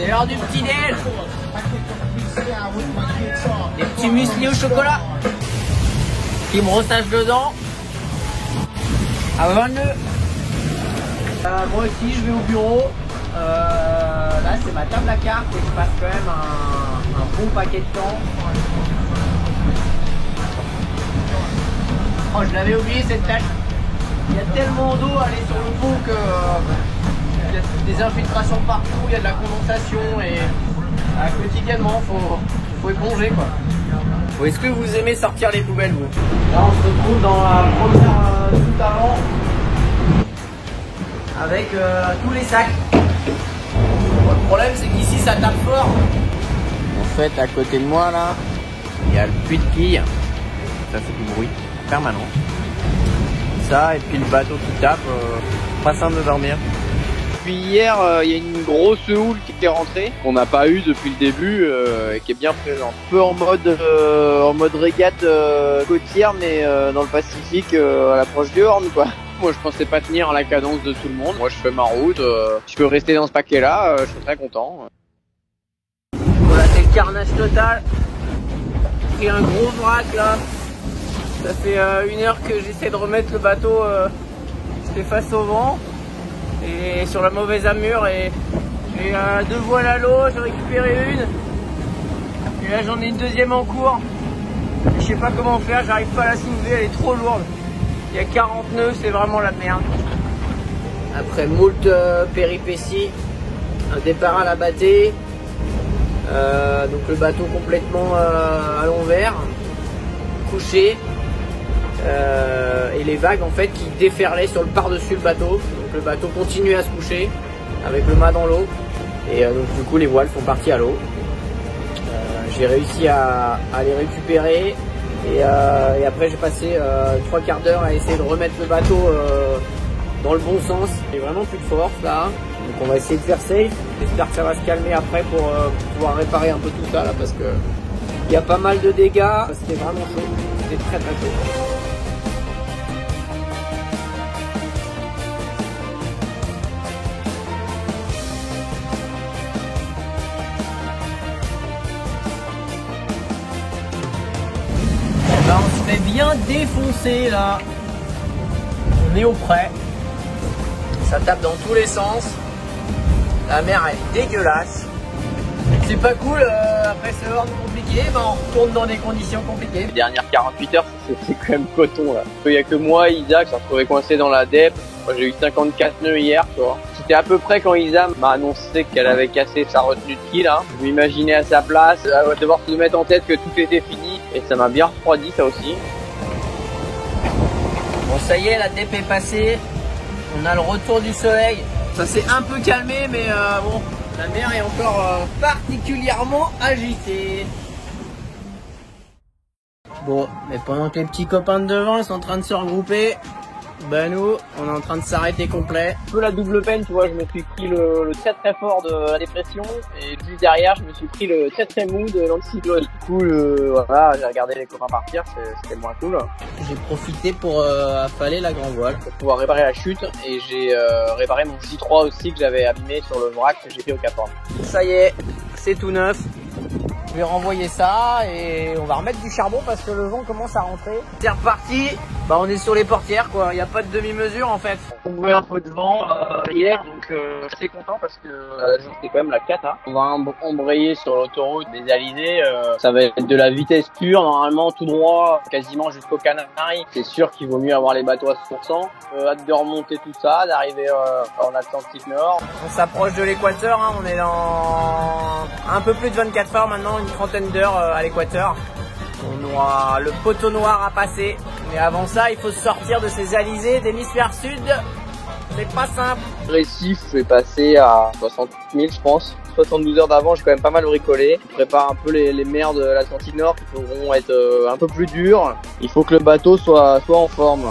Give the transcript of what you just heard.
C'est l'heure du petit déj. Des petits muesli au chocolat. Petit brossage dedans. À 22. Moi aussi je vais au bureau. Là c'est ma table à carte et je passe quand même un bon paquet de temps. Oh, je l'avais oublié cette tâche. Il y a tellement d'eau à aller sur le pont que il y a des infiltrations partout, il y a de la condensation et quotidiennement faut éponger quoi. Est-ce que vous aimez sortir les poubelles vous? Là on se retrouve dans la première soute avant avec tous les sacs. Le problème c'est qu'ici ça tape fort. En fait à côté de moi là, il y a le puits de quilles. Ça fait du bruit permanent. Ça et puis le bateau qui tape, pas simple de dormir. Puis hier, il y a une grosse houle qui est rentrée, qu'on n'a pas eu depuis le début et qui est bien présente. Un peu en mode régate côtière, mais dans le Pacifique, à l'approche du Horn, quoi. Moi, je pensais pas tenir la cadence de tout le monde. Moi, je fais ma route. Je peux rester dans ce paquet-là. Je suis très content. Voilà, c'est le carnage total. J'ai pris un gros vrac là. Ça fait 1 heure que j'essaie de remettre le bateau face au vent et sur la mauvaise amure et j'ai 2 voiles à l'eau, j'ai récupéré une et là j'en ai une deuxième en cours. Je sais pas comment faire, j'arrive pas à la soulever, elle est trop lourde. Il y a 40 nœuds, c'est vraiment la merde. Après moult péripéties, un départ à la bâtée, donc le bateau complètement à l'envers, couché. Et les vagues en fait qui déferlaient sur le par-dessus le bateau, donc le bateau continuait à se coucher avec le mât dans l'eau et donc du coup les voiles sont parties à l'eau. J'ai réussi à les récupérer et après j'ai passé 3 quarts d'heure à essayer de remettre le bateau dans le bon sens. J'ai vraiment plus de force là, donc on va essayer de faire safe. J'espère que ça va se calmer après pour pouvoir réparer un peu tout ça là parce que il y a pas mal de dégâts. C'était vraiment chaud, c'était très chaud. On se fait bien défoncer là. On est au près. Ça tape dans tous les sens. La mer est dégueulasse. C'est pas cool, après ce horn compliqué, ben on retourne dans des conditions compliquées. Les dernières 48 heures, c'est quand même coton là. Il y a que moi, Isa, qui s'est retrouvé coincé dans la DEP. Moi j'ai eu 54 nœuds hier, tu vois. C'était à peu près quand Isa m'a annoncé qu'elle avait cassé sa retenue de quille là. Je m'imaginais à sa place, devoir se mettre en tête que tout était fini. Et ça m'a bien refroidi ça aussi. Bon ça y est, la DEP est passée. On a le retour du soleil. Ça s'est un peu calmé mais bon, la mer est encore particulièrement agitée. Bon, mais pendant que les petits copains de devant sont en train de se regrouper, bah nous, on est en train de s'arrêter complet. Un peu la double peine, tu vois, je me suis pris le très très fort de la dépression et juste derrière, je me suis pris le très très mou de l'anticyclone. Du coup, voilà, j'ai regardé les copains partir, c'était moins cool. J'ai profité pour affaler la grand voile. Pour pouvoir réparer la chute et j'ai réparé mon J3 aussi que j'avais abîmé sur le vrac que j'ai fait au Cap Horn. Ça y est, c'est tout neuf. Je vais renvoyer ça et on va remettre du charbon parce que le vent commence à rentrer. C'est reparti, bah on est sur les portières quoi, il n'y a pas de demi-mesure en fait. On voit un peu de vent hier donc je suis content parce que c'était quand même la cata. On va embrayer sur l'autoroute des Alizés, ça va être de la vitesse pure normalement tout droit quasiment jusqu'aux Canaries. C'est sûr qu'il vaut mieux avoir les bateaux à 100%. Hâte de remonter tout ça, d'arriver en Atlantique Nord. On s'approche de l'équateur, hein. On est dans un peu plus de 24 heures maintenant, une trentaine d'heures à l'équateur. On aura le poteau noir à passer, mais avant ça il faut sortir de ces alizés d'hémisphère sud. C'est pas simple. Le récif est passé à 60 000 je pense. 72 heures d'avant, j'ai quand même pas mal bricolé. Je prépare un peu les mers de l'Atlantique Nord qui pourront être un peu plus dures. Il faut que le bateau soit en forme.